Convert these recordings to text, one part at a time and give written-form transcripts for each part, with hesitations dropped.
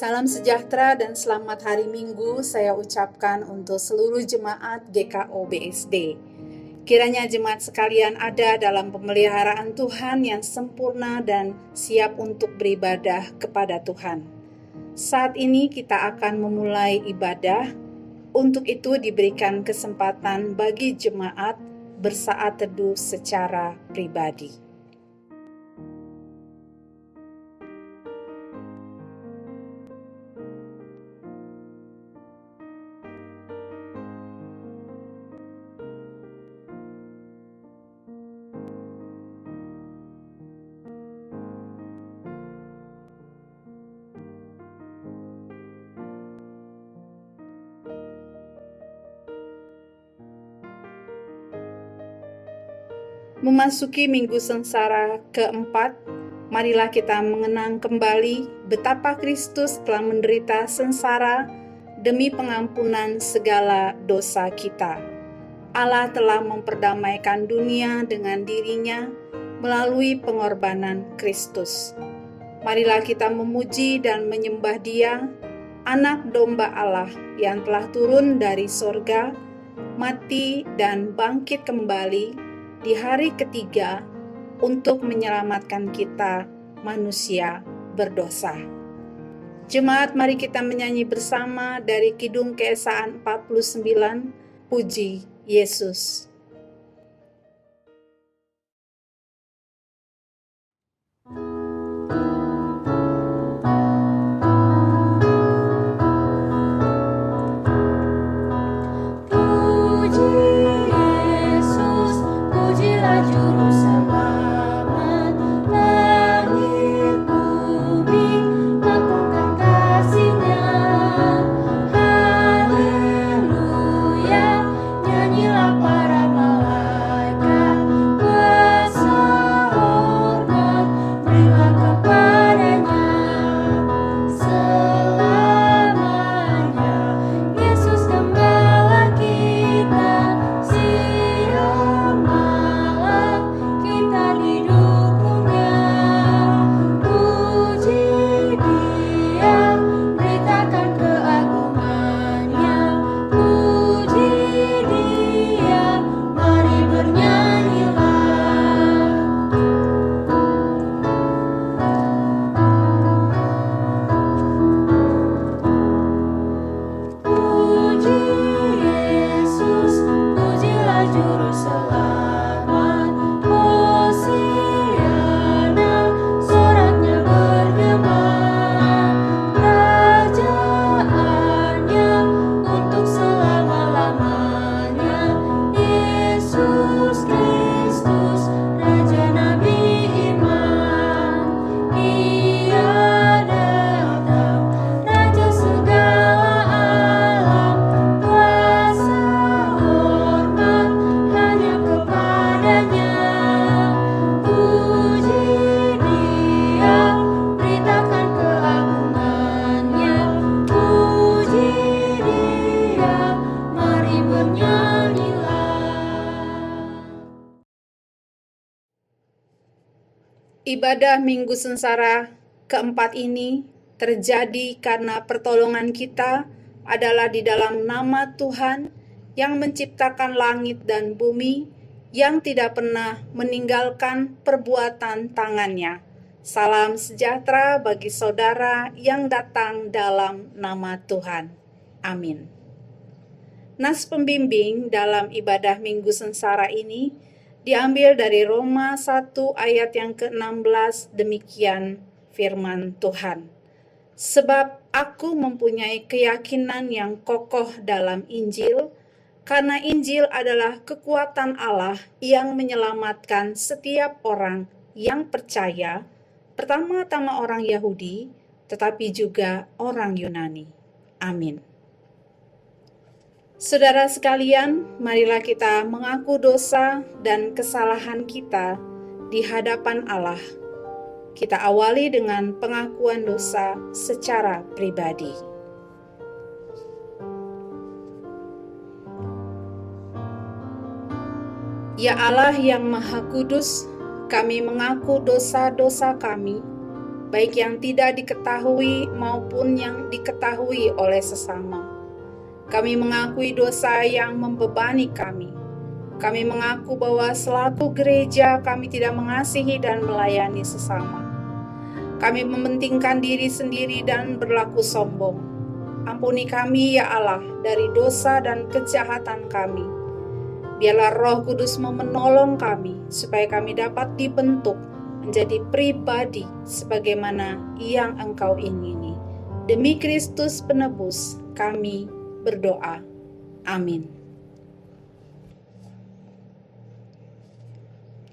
Salam sejahtera dan selamat hari Minggu saya ucapkan untuk seluruh jemaat GKO BSD. Kiranya jemaat sekalian ada dalam pemeliharaan Tuhan yang sempurna dan siap untuk beribadah kepada Tuhan. Saat ini kita akan memulai ibadah. Untuk itu diberikan kesempatan bagi jemaat bersaat teduh secara pribadi. Memasuki Minggu Sengsara keempat, marilah kita mengenang kembali betapa Kristus telah menderita sengsara demi pengampunan segala dosa kita. Allah telah memperdamaikan dunia dengan dirinya melalui pengorbanan Kristus. Marilah kita memuji dan menyembah Dia, Anak Domba Allah yang telah turun dari sorga, mati dan bangkit kembali di hari ketiga untuk menyelamatkan kita manusia berdosa. Jemaat, mari kita menyanyi bersama dari Kidung Keesaan 49, Puji Yesus. Ibadah Minggu Sengsara keempat ini terjadi karena pertolongan kita adalah di dalam nama Tuhan yang menciptakan langit dan bumi, yang tidak pernah meninggalkan perbuatan tangannya. Salam sejahtera bagi saudara yang datang dalam nama Tuhan. Amin. Nas pembimbing dalam ibadah Minggu Sengsara ini diambil dari Roma 1 ayat yang ke-16, demikian firman Tuhan. Sebab aku mempunyai keyakinan yang kokoh dalam Injil, karena Injil adalah kekuatan Allah yang menyelamatkan setiap orang yang percaya, pertama-tama orang Yahudi, tetapi juga orang Yunani. Amin. Saudara sekalian, marilah kita mengaku dosa dan kesalahan kita di hadapan Allah. Kita awali dengan pengakuan dosa secara pribadi. Ya Allah yang Maha Kudus, kami mengaku dosa-dosa kami, baik yang tidak diketahui maupun yang diketahui oleh sesama. Kami mengakui dosa yang membebani kami. Kami mengaku bahwa selaku gereja kami tidak mengasihi dan melayani sesama. Kami mementingkan diri sendiri dan berlaku sombong. Ampuni kami ya Allah dari dosa dan kejahatan kami. Biarlah Roh Kudus menolong kami supaya kami dapat dibentuk menjadi pribadi sebagaimana yang Engkau ingini. Demi Kristus penebus kami berdoa. Amin.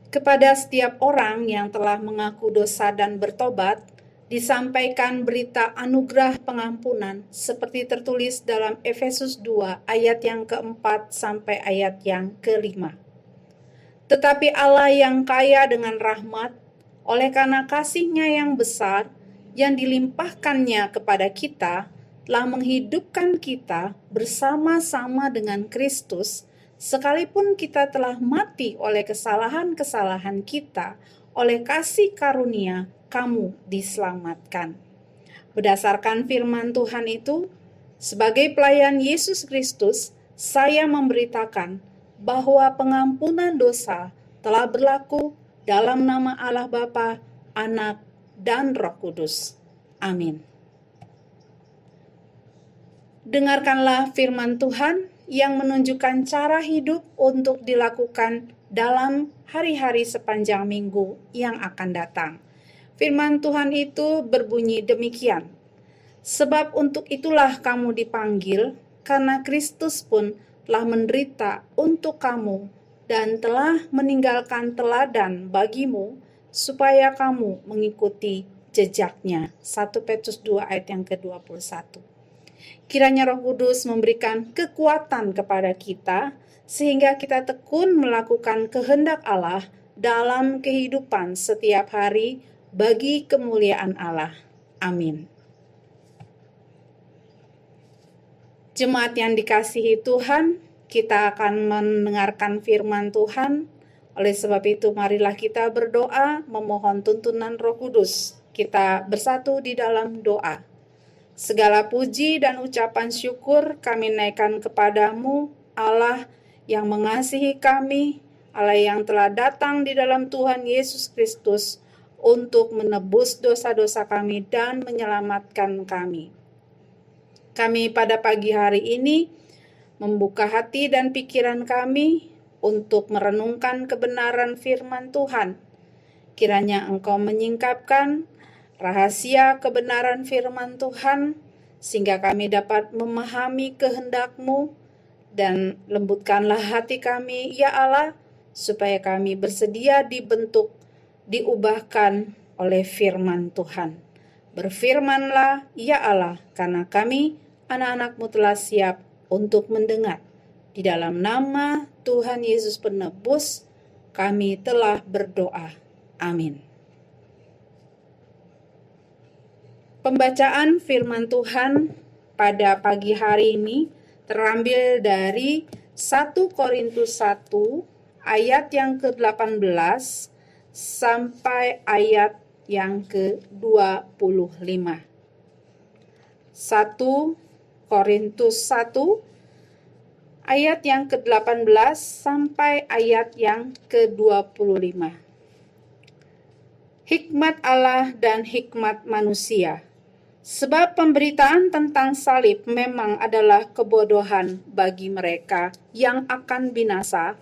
Kepada setiap orang yang telah mengaku dosa dan bertobat, disampaikan berita anugerah pengampunan seperti tertulis dalam Efesus 2 ayat yang keempat sampai ayat yang kelima. Tetapi Allah yang kaya dengan rahmat, oleh karena kasih-Nya yang besar, yang dilimpahkannya kepada kita, telah menghidupkan kita bersama-sama dengan Kristus, sekalipun kita telah mati oleh kesalahan-kesalahan kita, oleh kasih karunia, kamu diselamatkan. Berdasarkan firman Tuhan itu, sebagai pelayan Yesus Kristus, saya memberitakan bahwa pengampunan dosa telah berlaku dalam nama Allah Bapa, Anak, dan Roh Kudus. Amin. Dengarkanlah firman Tuhan yang menunjukkan cara hidup untuk dilakukan dalam hari-hari sepanjang minggu yang akan datang. Firman Tuhan itu berbunyi demikian. Sebab untuk itulah kamu dipanggil, karena Kristus pun telah menderita untuk kamu dan telah meninggalkan teladan bagimu, supaya kamu mengikuti jejaknya. 1 Petrus 2 ayat yang ke-21. Kiranya Roh Kudus memberikan kekuatan kepada kita, sehingga kita tekun melakukan kehendak Allah dalam kehidupan setiap hari, bagi kemuliaan Allah. Amin. Jemaat yang dikasihi Tuhan, kita akan mendengarkan firman Tuhan. Oleh sebab itu, marilah kita berdoa memohon tuntunan Roh Kudus. Kita bersatu di dalam doa. Segala puji dan ucapan syukur kami naikkan kepadamu, Allah yang mengasihi kami, Allah yang telah datang di dalam Tuhan Yesus Kristus, untuk menebus dosa-dosa kami dan menyelamatkan kami. Kami pada pagi hari ini membuka hati dan pikiran kami untuk merenungkan kebenaran firman Tuhan. Kiranya Engkau menyingkapkan rahasia kebenaran firman Tuhan, sehingga kami dapat memahami kehendak-Mu, dan lembutkanlah hati kami, ya Allah, supaya kami bersedia dibentuk, diubahkan oleh firman Tuhan. Berfirmanlah, ya Allah, karena kami anak-anak-Mu telah siap untuk mendengar. Di dalam nama Tuhan Yesus Penebus, kami telah berdoa. Amin. Pembacaan firman Tuhan pada pagi hari ini terambil dari 1 Korintus 1 ayat yang ke-18 sampai ayat yang ke-25. 1 Korintus 1 ayat yang ke-18 sampai ayat yang ke-25. Hikmat Allah dan hikmat manusia. Sebab pemberitaan tentang salib memang adalah kebodohan bagi mereka yang akan binasa,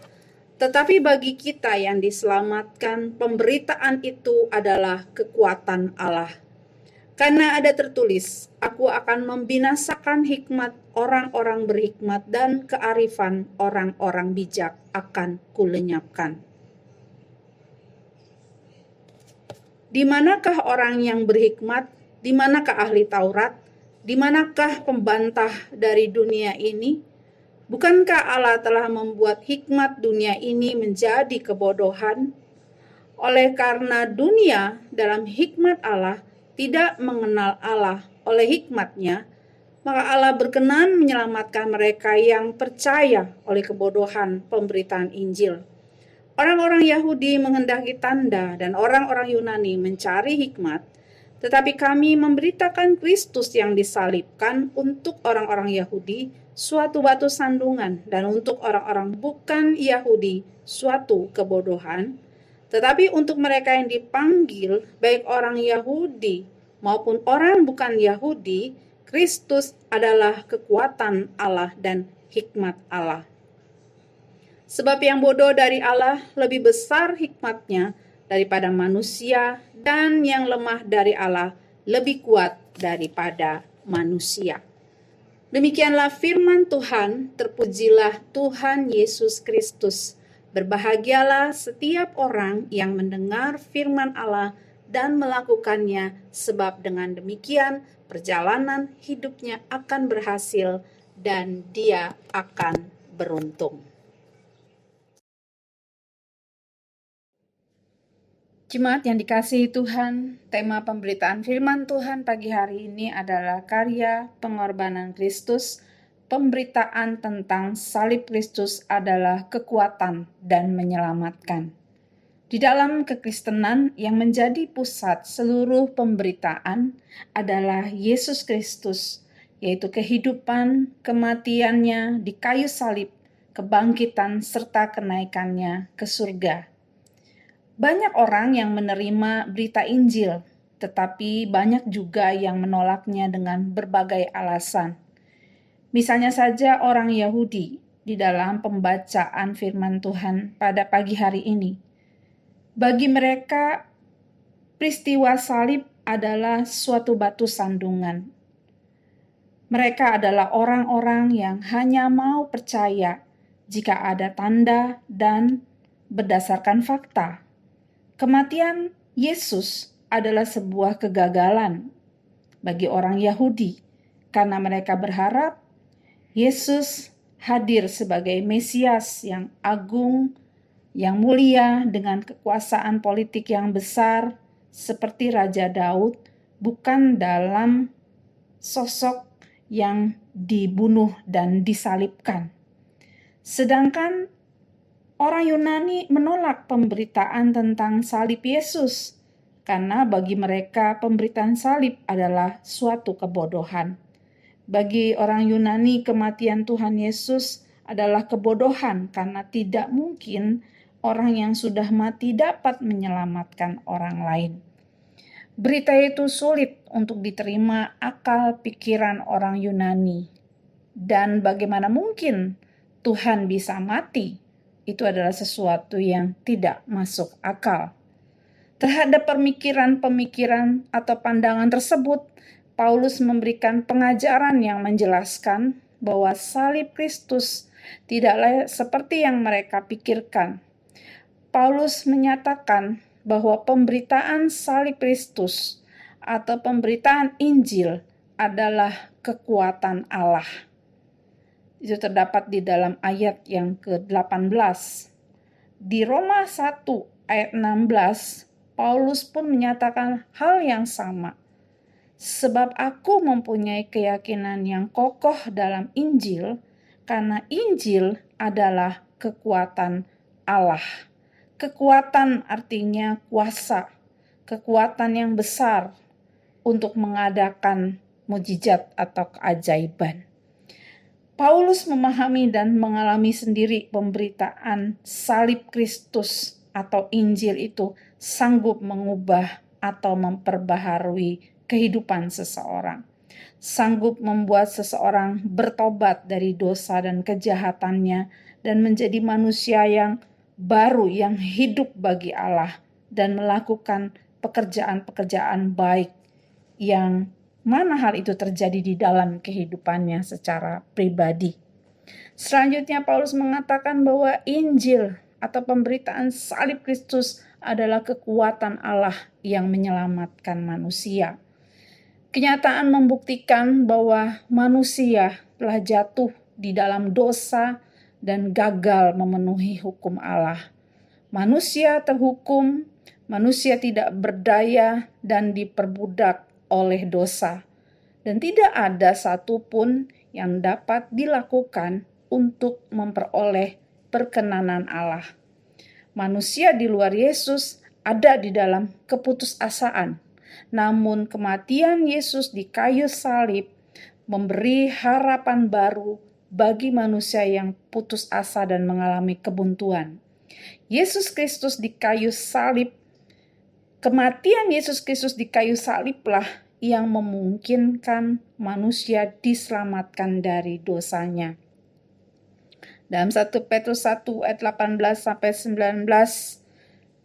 tetapi bagi kita yang diselamatkan, pemberitaan itu adalah kekuatan Allah. Karena ada tertulis, aku akan membinasakan hikmat orang-orang berhikmat dan kearifan orang-orang bijak akan kulenyapkan. Di manakah orang yang berhikmat? Di manakah ahli Taurat? Di manakah pembantah dari dunia ini? Bukankah Allah telah membuat hikmat dunia ini menjadi kebodohan? Oleh karena dunia dalam hikmat Allah tidak mengenal Allah oleh hikmatnya, maka Allah berkenan menyelamatkan mereka yang percaya oleh kebodohan pemberitaan Injil. Orang-orang Yahudi menghendaki tanda dan orang-orang Yunani mencari hikmat, Tetapi kami memberitakan Kristus yang disalibkan untuk orang-orang Yahudi suatu batu sandungan, dan untuk orang-orang bukan Yahudi suatu kebodohan. Tetapi untuk mereka yang dipanggil, baik orang Yahudi maupun orang bukan Yahudi, Kristus adalah kekuatan Allah dan hikmat Allah. Sebab yang bodoh dari Allah lebih besar hikmatnya daripada manusia, dan yang lemah dari Allah lebih kuat daripada manusia. Demikianlah firman Tuhan. Terpujilah Tuhan Yesus Kristus. Berbahagialah setiap orang yang mendengar firman Allah dan melakukannya, sebab dengan demikian perjalanan hidupnya akan berhasil dan dia akan beruntung. Jemaat yang dikasihi Tuhan, tema pemberitaan firman Tuhan pagi hari ini adalah karya pengorbanan Kristus. Pemberitaan tentang salib Kristus adalah kekuatan dan menyelamatkan. Di dalam kekristenan yang menjadi pusat seluruh pemberitaan adalah Yesus Kristus, yaitu kehidupan, kematiannya di kayu salib, kebangkitan serta kenaikannya ke surga. Banyak orang yang menerima berita Injil, tetapi banyak juga yang menolaknya dengan berbagai alasan. Misalnya saja orang Yahudi di dalam pembacaan firman Tuhan pada pagi hari ini. Bagi mereka, peristiwa salib adalah suatu batu sandungan. Mereka adalah orang-orang yang hanya mau percaya jika ada tanda dan berdasarkan fakta. Kematian Yesus adalah sebuah kegagalan bagi orang Yahudi karena mereka berharap Yesus hadir sebagai Mesias yang agung, yang mulia dengan kekuasaan politik yang besar seperti Raja Daud, bukan dalam sosok yang dibunuh dan disalibkan. Sedangkan orang Yunani menolak pemberitaan tentang salib Yesus karena bagi mereka pemberitaan salib adalah suatu kebodohan. Bagi orang Yunani, kematian Tuhan Yesus adalah kebodohan karena tidak mungkin orang yang sudah mati dapat menyelamatkan orang lain. Berita itu sulit untuk diterima akal pikiran orang Yunani. Dan bagaimana mungkin Tuhan bisa mati? Itu adalah sesuatu yang tidak masuk akal. Terhadap pemikiran-pemikiran atau pandangan tersebut, Paulus memberikan pengajaran yang menjelaskan bahwa salib Kristus tidaklah seperti yang mereka pikirkan. Paulus menyatakan bahwa pemberitaan salib Kristus atau pemberitaan Injil adalah kekuatan Allah. Itu terdapat di dalam ayat yang ke-18. Di Roma 1 ayat 16, Paulus pun menyatakan hal yang sama. Sebab aku mempunyai keyakinan yang kokoh dalam Injil, karena Injil adalah kekuatan Allah. Kekuatan artinya kuasa, kekuatan yang besar untuk mengadakan mukjizat atau keajaiban. Paulus memahami dan mengalami sendiri pemberitaan salib Kristus atau Injil itu sanggup mengubah atau memperbaharui kehidupan seseorang. Sanggup membuat seseorang bertobat dari dosa dan kejahatannya dan menjadi manusia yang baru, yang hidup bagi Allah dan melakukan pekerjaan-pekerjaan baik yang mana hal itu terjadi di dalam kehidupannya secara pribadi. Selanjutnya Paulus mengatakan bahwa Injil atau pemberitaan salib Kristus adalah kekuatan Allah yang menyelamatkan manusia. Kenyataan membuktikan bahwa manusia telah jatuh di dalam dosa dan gagal memenuhi hukum Allah. Manusia terhukum, manusia tidak berdaya dan diperbudak oleh dosa, dan tidak ada satupun yang dapat dilakukan untuk memperoleh perkenanan Allah. Manusia di luar Yesus ada di dalam keputusasaan, Namun kematian Yesus di kayu salib memberi harapan baru bagi manusia yang putus asa dan mengalami kebuntuan. Yesus Kristus di kayu salib, kematian Yesus Kristus di kayu saliblah yang memungkinkan manusia diselamatkan dari dosanya. Dalam 1 Petrus 1 ayat 18-19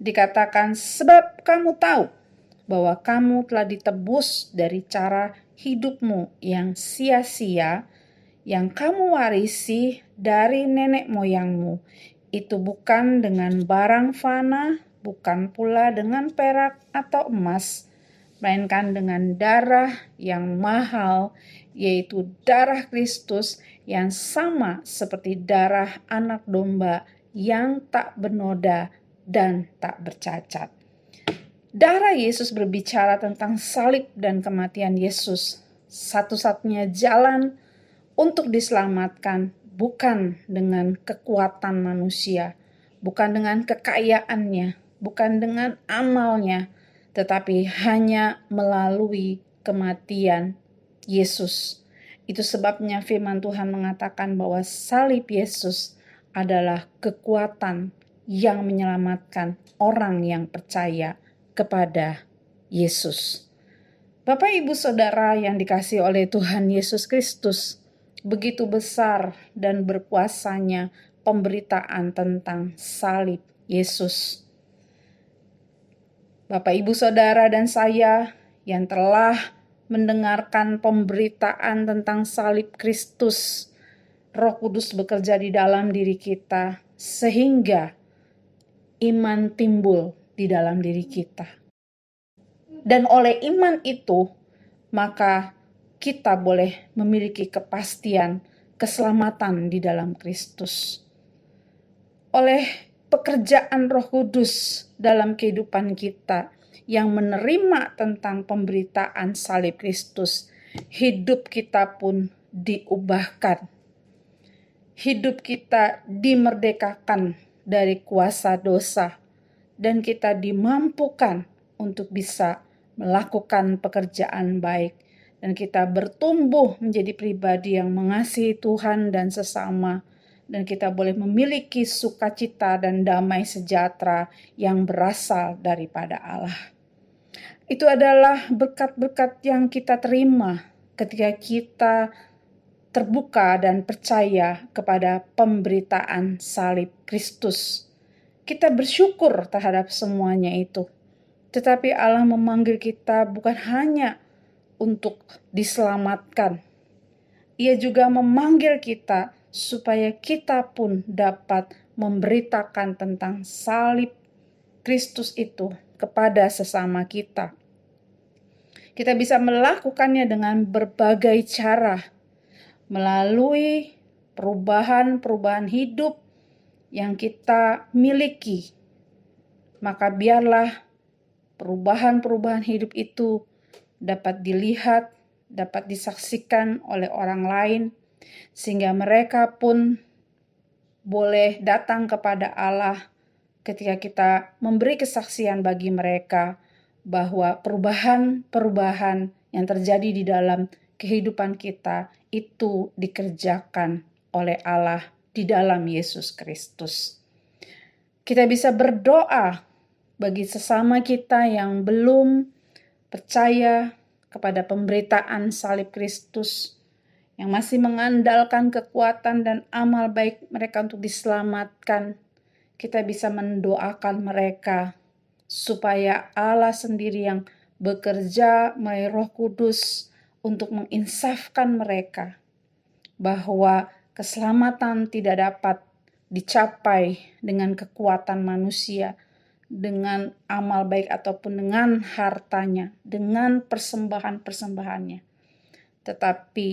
dikatakan, sebab kamu tahu bahwa kamu telah ditebus dari cara hidupmu yang sia-sia yang kamu warisi dari nenek moyangmu. Itu bukan dengan barang fana, bukan pula dengan perak atau emas, melainkan dengan darah yang mahal, yaitu darah Kristus yang sama seperti darah anak domba yang tak bernoda dan tak bercacat. Darah Yesus berbicara tentang salib dan kematian Yesus. Satu-satunya jalan untuk diselamatkan bukan dengan kekuatan manusia, bukan dengan kekayaannya, bukan dengan amalnya, tetapi hanya melalui kematian Yesus. Itu sebabnya firman Tuhan mengatakan bahwa salib Yesus adalah kekuatan yang menyelamatkan orang yang percaya kepada Yesus. Bapak, Ibu, Saudara yang dikasihi oleh Tuhan Yesus Kristus, begitu besar dan berkuasanya pemberitaan tentang salib Yesus. Bapak, Ibu, Saudara, dan saya yang telah mendengarkan pemberitaan tentang salib Kristus, Roh Kudus bekerja di dalam diri kita sehingga iman timbul di dalam diri kita. Dan oleh iman itu, maka kita boleh memiliki kepastian keselamatan di dalam Kristus. Oleh pekerjaan Roh Kudus dalam kehidupan kita yang menerima tentang pemberitaan salib Kristus, hidup kita pun diubahkan. Hidup kita dimerdekakan dari kuasa dosa, dan kita dimampukan untuk bisa melakukan pekerjaan baik, dan kita bertumbuh menjadi pribadi yang mengasihi Tuhan dan sesama, dan kita boleh memiliki sukacita dan damai sejahtera yang berasal daripada Allah. Itu adalah berkat-berkat yang kita terima ketika kita terbuka dan percaya kepada pemberitaan salib Kristus. Kita bersyukur terhadap semuanya itu. Tetapi Allah memanggil kita bukan hanya untuk diselamatkan. Ia juga memanggil kita supaya kita pun dapat memberitakan tentang salib Kristus itu kepada sesama kita. Kita bisa melakukannya dengan berbagai cara, melalui perubahan-perubahan hidup yang kita miliki. Maka biarlah perubahan-perubahan hidup itu dapat dilihat, dapat disaksikan oleh orang lain, sehingga mereka pun boleh datang kepada Allah ketika kita memberi kesaksian bagi mereka bahwa perubahan-perubahan yang terjadi di dalam kehidupan kita itu dikerjakan oleh Allah di dalam Yesus Kristus. Kita bisa berdoa bagi sesama kita yang belum percaya kepada pemberitaan salib Kristus, yang masih mengandalkan kekuatan dan amal baik mereka untuk diselamatkan. Kita bisa mendoakan mereka supaya Allah sendiri yang bekerja melalui Roh Kudus untuk menginsafkan mereka bahwa keselamatan tidak dapat dicapai dengan kekuatan manusia, dengan amal baik ataupun dengan hartanya, dengan persembahan-persembahannya. Tetapi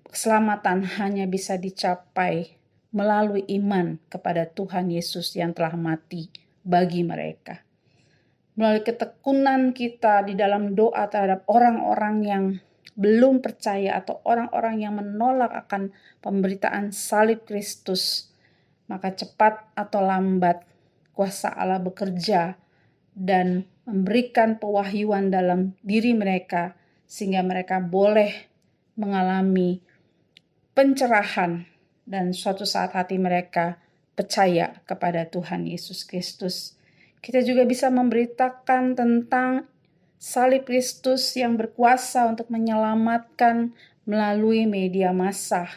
keselamatan hanya bisa dicapai melalui iman kepada Tuhan Yesus yang telah mati bagi mereka. Melalui ketekunan kita di dalam doa terhadap orang-orang yang belum percaya atau orang-orang yang menolak akan pemberitaan salib Kristus, maka cepat atau lambat kuasa Allah bekerja dan memberikan pewahyuan dalam diri mereka, sehingga mereka boleh mengalami pencerahan dan suatu saat hati mereka percaya kepada Tuhan Yesus Kristus. Kita juga bisa memberitakan tentang salib Kristus yang berkuasa untuk menyelamatkan melalui media massa.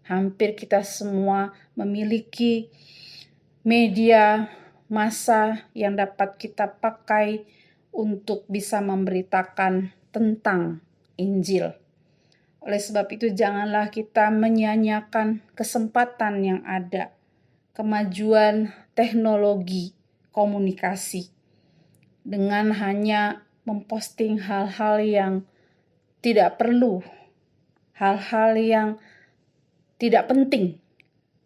Hampir kita semua memiliki media massa yang dapat kita pakai untuk bisa memberitakan tentang Injil. Oleh sebab itu, janganlah kita menyia-nyiakan kesempatan yang ada, kemajuan teknologi komunikasi, dengan hanya memposting hal-hal yang tidak perlu, hal-hal yang tidak penting.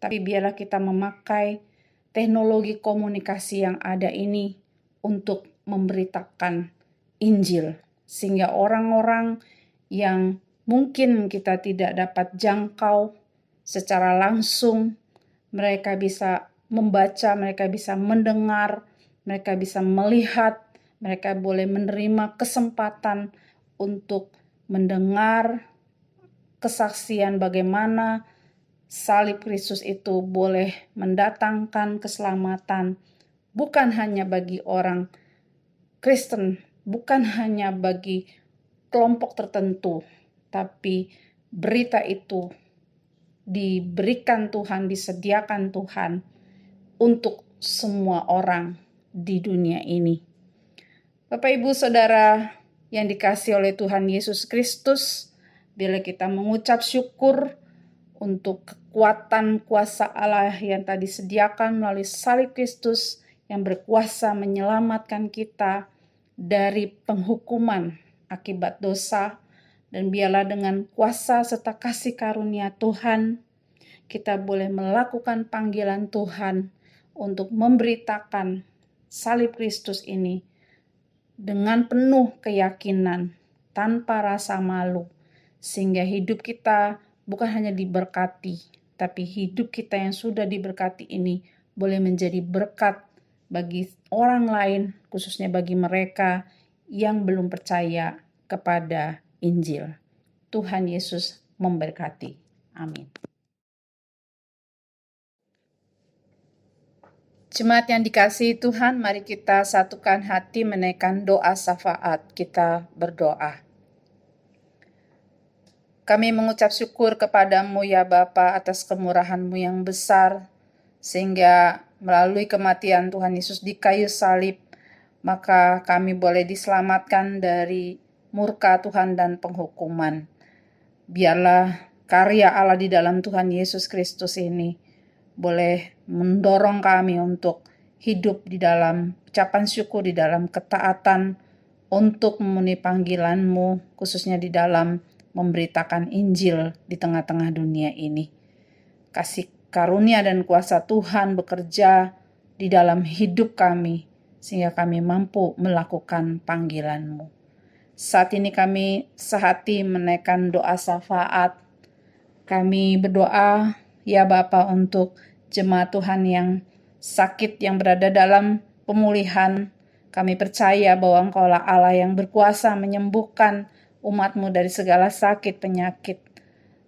Tapi biarlah kita memakai teknologi komunikasi yang ada ini untuk memberitakan Injil, sehingga orang-orang yang mungkin kita tidak dapat jangkau secara langsung, mereka bisa membaca, mereka bisa mendengar, mereka bisa melihat, mereka boleh menerima kesempatan untuk mendengar kesaksian bagaimana salib Kristus itu boleh mendatangkan keselamatan, bukan hanya bagi orang Kristen, bukan hanya bagi kelompok tertentu, tapi berita itu diberikan Tuhan, disediakan Tuhan untuk semua orang di dunia ini. Bapak, Ibu, Saudara yang dikasihi oleh Tuhan Yesus Kristus, bila kita mengucap syukur untuk kekuatan kuasa Allah yang tadi disediakan melalui salib Kristus yang berkuasa menyelamatkan kita dari penghukuman akibat dosa, dan biarlah dengan kuasa serta kasih karunia Tuhan, kita boleh melakukan panggilan Tuhan untuk memberitakan salib Kristus ini dengan penuh keyakinan, tanpa rasa malu, sehingga hidup kita bukan hanya diberkati, tapi hidup kita yang sudah diberkati ini boleh menjadi berkat bagi orang lain, khususnya bagi mereka yang belum percaya kepada Injil. Tuhan Yesus memberkati. Amin. Jemaat yang dikasihi Tuhan, mari kita satukan hati menaikkan doa syafaat. Kita berdoa. Kami mengucap syukur kepadamu ya Bapa atas kemurahan-Mu yang besar, sehingga melalui kematian Tuhan Yesus di kayu salib, maka kami boleh diselamatkan dari murka Tuhan dan penghukuman. Biarlah karya Allah di dalam Tuhan Yesus Kristus ini boleh mendorong kami untuk hidup di dalam ucapan syukur, di dalam ketaatan, untuk memenuhi panggilan-Mu, khususnya di dalam memberitakan Injil di tengah-tengah dunia ini. Kasih karunia dan kuasa Tuhan bekerja di dalam hidup kami, sehingga kami mampu melakukan panggilan-Mu. Saat ini kami sehati menaikkan doa syafaat. Kami berdoa, ya Bapa, untuk jemaat Tuhan yang sakit, yang berada dalam pemulihan. Kami percaya bahwa Engkaulah Allah yang berkuasa menyembuhkan umat-Mu dari segala sakit penyakit.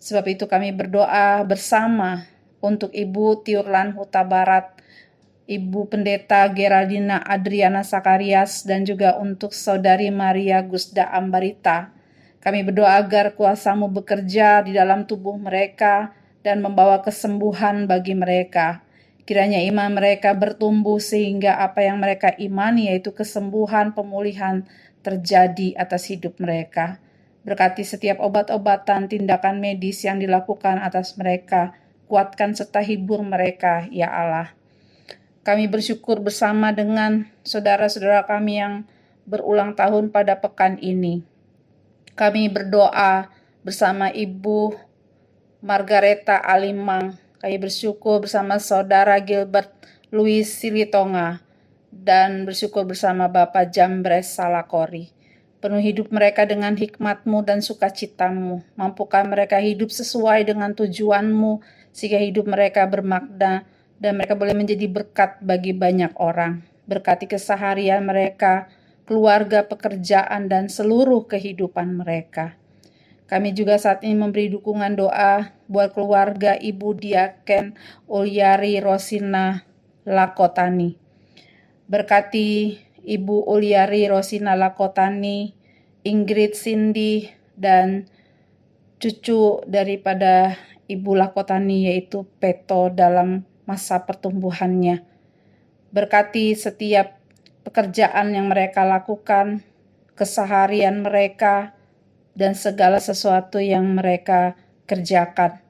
Sebab itu kami berdoa bersama untuk Ibu Tiurlan Huta Barat, Ibu Pendeta Geraldina Adriana Sakarias, dan juga untuk Saudari Maria Gusda Ambarita. Kami berdoa agar kuasa-Mu bekerja di dalam tubuh mereka dan membawa kesembuhan bagi mereka. Kiranya iman mereka bertumbuh sehingga apa yang mereka imani, yaitu kesembuhan, pemulihan, terjadi atas hidup mereka. Berkati setiap obat-obatan, tindakan medis yang dilakukan atas mereka. Kuatkan serta hibur mereka, ya Allah. Kami bersyukur bersama dengan saudara-saudara kami yang berulang tahun pada pekan ini. Kami berdoa bersama Ibu Margareta Alimang. Kami bersyukur bersama saudara Gilbert Louis Silitonga, dan bersyukur bersama Bapak Jambres Salakori. Penuh hidup mereka dengan hikmat-Mu dan sukacita-Mu. Mampukan mereka hidup sesuai dengan tujuan-Mu, sehingga hidup mereka bermakna dan mereka boleh menjadi berkat bagi banyak orang. Berkati keseharian mereka, keluarga, pekerjaan, dan seluruh kehidupan mereka. Kami juga saat ini memberi dukungan doa buat keluarga Ibu Diaken Uliari Rosina Lakotani. Berkati Ibu Uliari Rosina Lakotani, Ingrid Cindy, dan cucu daripada Ibu Lakotani yaitu Peto dalam masa pertumbuhannya. Berkati setiap pekerjaan yang mereka lakukan, keseharian mereka, dan segala sesuatu yang mereka kerjakan.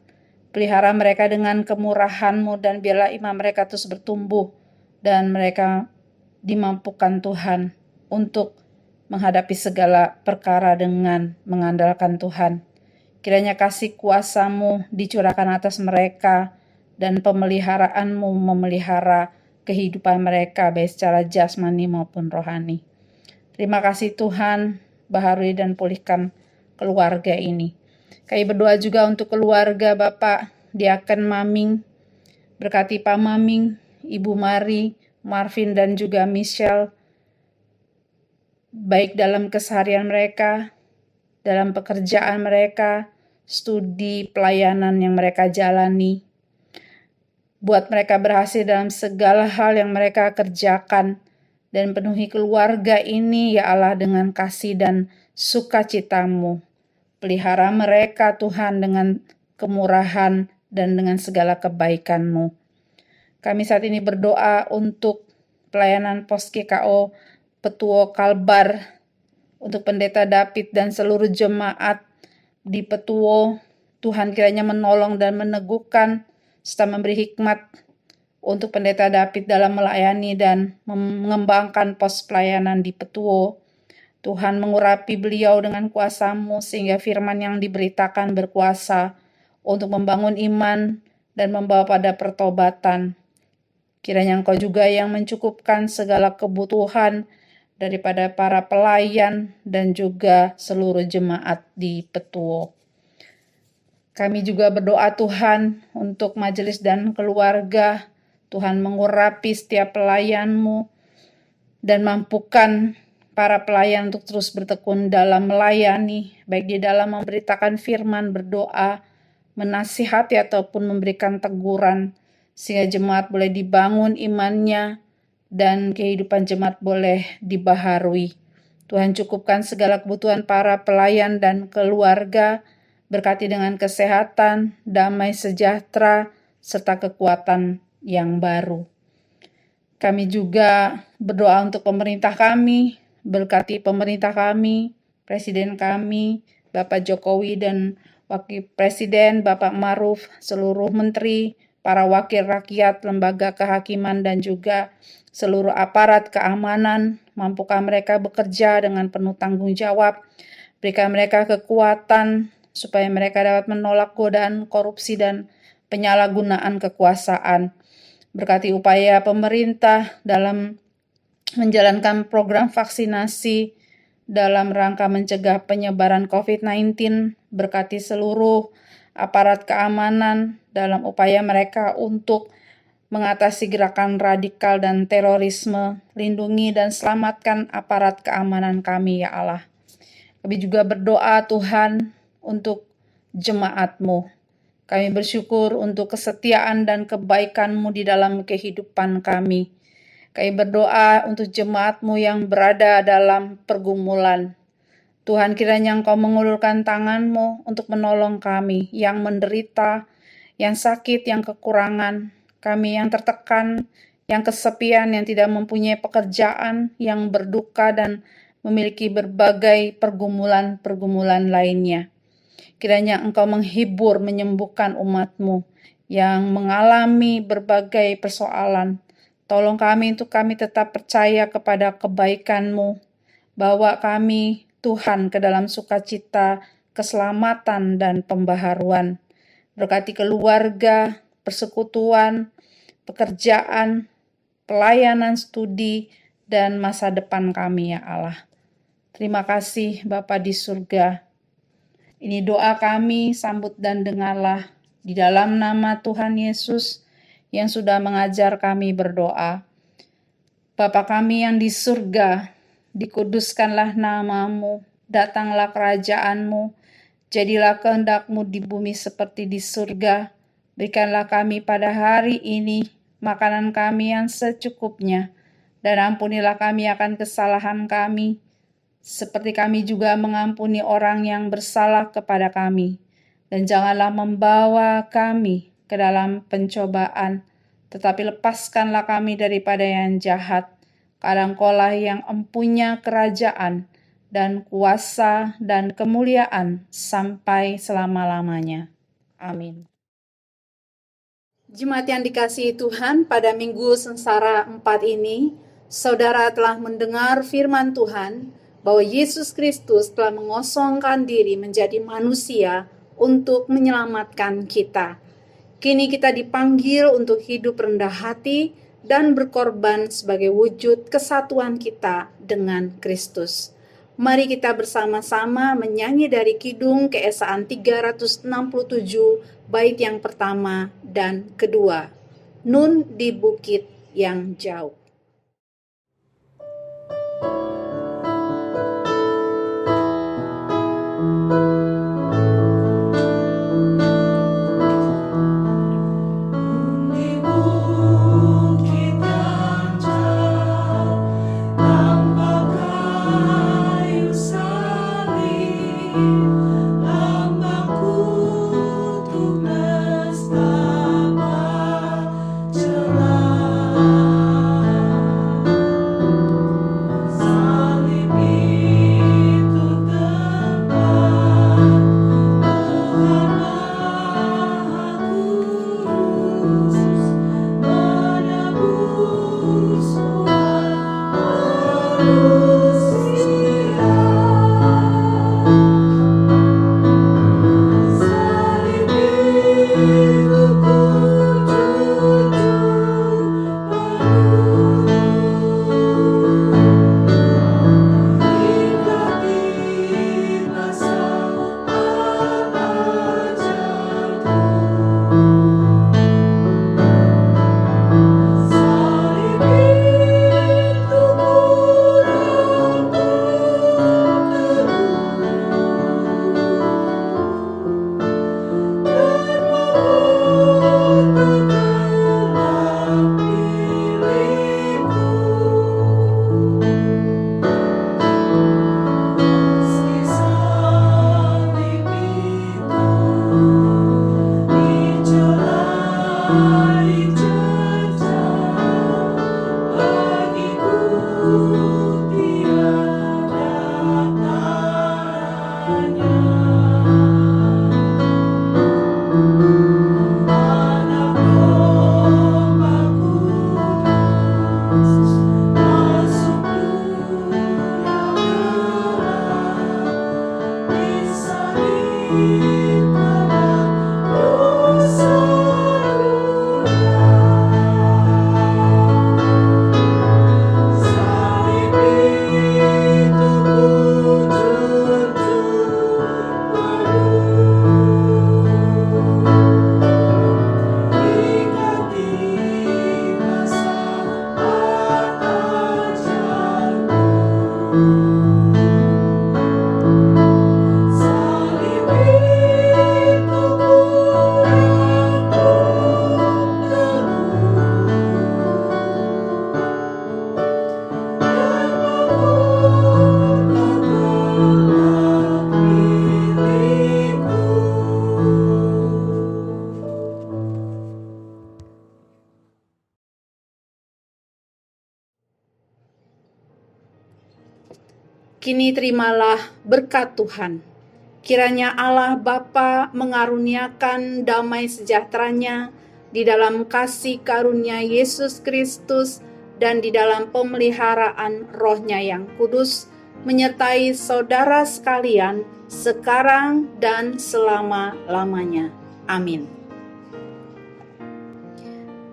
Pelihara mereka dengan kemurahan-Mu dan biarlah iman mereka terus bertumbuh dan mereka dimampukan Tuhan untuk menghadapi segala perkara dengan mengandalkan Tuhan. Kiranya kasih kuasa-Mu dicurahkan atas mereka dan pemeliharaan-Mu memelihara kehidupan mereka baik secara jasmani maupun rohani. Terima kasih Tuhan, baharui dan pulihkan keluarga ini. Kami berdoa juga untuk keluarga Bapak Diaken Maming, berkati Pak Maming, Ibu Mari, Marvin dan juga Michelle, baik dalam keseharian mereka, dalam pekerjaan mereka, studi pelayanan yang mereka jalani. Buat mereka berhasil dalam segala hal yang mereka kerjakan, dan penuhi keluarga ini ya Allah dengan kasih dan sukacita-Mu. Pelihara mereka Tuhan dengan kemurahan dan dengan segala kebaikan-Mu. Kami saat ini berdoa untuk pelayanan Pos GKO Petuo Kalbar, untuk Pendeta David dan seluruh jemaat di Petuo. Tuhan kiranya menolong dan meneguhkan serta memberi hikmat untuk Pendeta David dalam melayani dan mengembangkan pos pelayanan di Petuo. Tuhan mengurapi beliau dengan kuasa-Mu sehingga firman yang diberitakan berkuasa untuk membangun iman dan membawa pada pertobatan. Kiranya Engkau juga yang mencukupkan segala kebutuhan daripada para pelayan dan juga seluruh jemaat di Petuo. Kami juga berdoa Tuhan untuk majelis dan keluarga. Tuhan mengurapi setiap pelayan-Mu dan mampukan para pelayan untuk terus bertekun dalam melayani, baik di dalam memberitakan firman, berdoa, menasihati ataupun memberikan teguran, sehingga jemaat boleh dibangun imannya dan kehidupan jemaat boleh dibaharui. Tuhan cukupkan segala kebutuhan para pelayan dan keluarga, berkati dengan kesehatan, damai sejahtera, serta kekuatan yang baru. Kami juga berdoa untuk pemerintah kami, berkati pemerintah kami, Presiden kami, Bapak Jokowi dan Wakil Presiden, Bapak Maruf, seluruh menteri, para wakil rakyat, lembaga kehakiman, dan juga seluruh aparat keamanan. Mampukah mereka bekerja dengan penuh tanggung jawab, berikan mereka kekuatan, supaya mereka dapat menolak godaan korupsi dan penyalahgunaan kekuasaan. Berkati upaya pemerintah dalam menjalankan program vaksinasi dalam rangka mencegah penyebaran COVID-19, berkati seluruh aparat keamanan dalam upaya mereka untuk mengatasi gerakan radikal dan terorisme. Lindungi dan selamatkan aparat keamanan kami ya Allah. Kami juga berdoa Tuhan untuk jemaat-Mu. Kami bersyukur untuk kesetiaan dan kebaikan-Mu di dalam kehidupan kami. Kami berdoa untuk jemaat-Mu yang berada dalam pergumulan. Tuhan kiranya Engkau mengulurkan tangan-Mu untuk menolong kami yang menderita, yang sakit, yang kekurangan, kami yang tertekan, yang kesepian, yang tidak mempunyai pekerjaan, yang berduka dan memiliki berbagai pergumulan-pergumulan lainnya. Kiranya Engkau menghibur, menyembuhkan umat-Mu yang mengalami berbagai persoalan. Tolong kami untuk kami tetap percaya kepada kebaikan-Mu. Bawa kami, Tuhan, ke dalam sukacita, keselamatan, dan pembaharuan. Berkati keluarga, persekutuan, pekerjaan, pelayanan, studi, dan masa depan kami ya Allah. Terima kasih Bapa di surga. Ini doa kami, sambut dan dengarlah di dalam nama Tuhan Yesus yang sudah mengajar kami berdoa. Bapa kami yang di surga, dikuduskanlah namamu, datanglah kerajaanmu, jadilah kehendak-Mu di bumi seperti di surga. Berikanlah kami pada hari ini makanan kami yang secukupnya, dan ampunilah kami akan kesalahan kami, seperti kami juga mengampuni orang yang bersalah kepada kami. Dan janganlah membawa kami ke dalam pencobaan, tetapi lepaskanlah kami daripada yang jahat. Karena Engkau-lah yang empunya kerajaan dan kuasa dan kemuliaan sampai selama-lamanya. Amin. Jemaat yang dikasihi Tuhan, pada Minggu Sengsara 4 ini, saudara telah mendengar firman Tuhan bahwa Yesus Kristus telah mengosongkan diri menjadi manusia untuk menyelamatkan kita. Kini kita dipanggil untuk hidup rendah hati dan berkorban sebagai wujud kesatuan kita dengan Kristus. Mari kita bersama-sama menyanyi dari Kidung Keesaan 367, bait yang pertama dan kedua. Nun di bukit yang jauh. Kini terimalah berkat Tuhan. Kiranya Allah Bapa mengaruniakan damai sejahtera-Nya di dalam kasih karunia Yesus Kristus dan di dalam pemeliharaan Roh-Nya yang kudus, menyertai saudara sekalian sekarang dan selama-lamanya. Amin.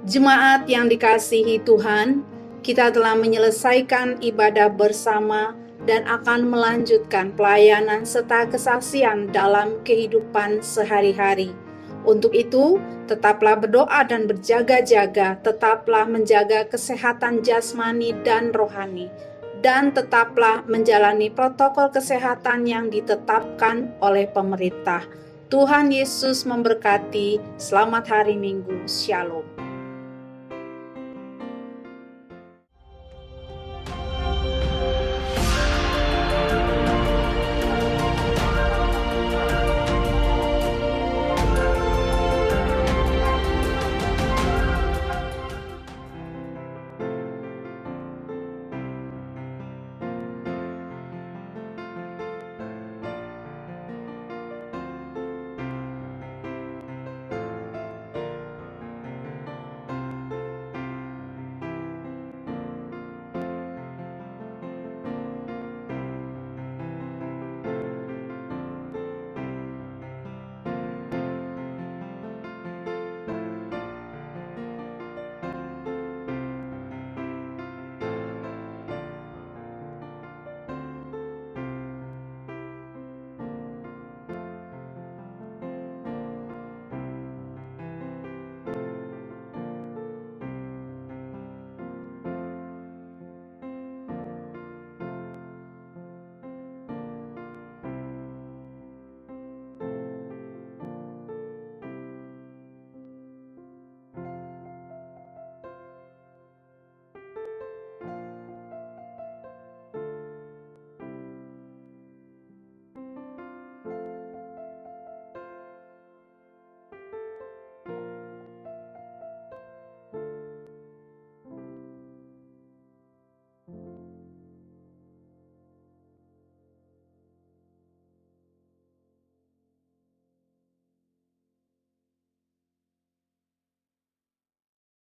Jemaat yang dikasihi Tuhan, kita telah menyelesaikan ibadah bersama dan akan melanjutkan pelayanan serta kesaksian dalam kehidupan sehari-hari. Untuk itu, tetaplah berdoa dan berjaga-jaga, tetaplah menjaga kesehatan jasmani dan rohani, dan tetaplah menjalani protokol kesehatan yang ditetapkan oleh pemerintah. Tuhan Yesus memberkati. Selamat hari Minggu. Shalom.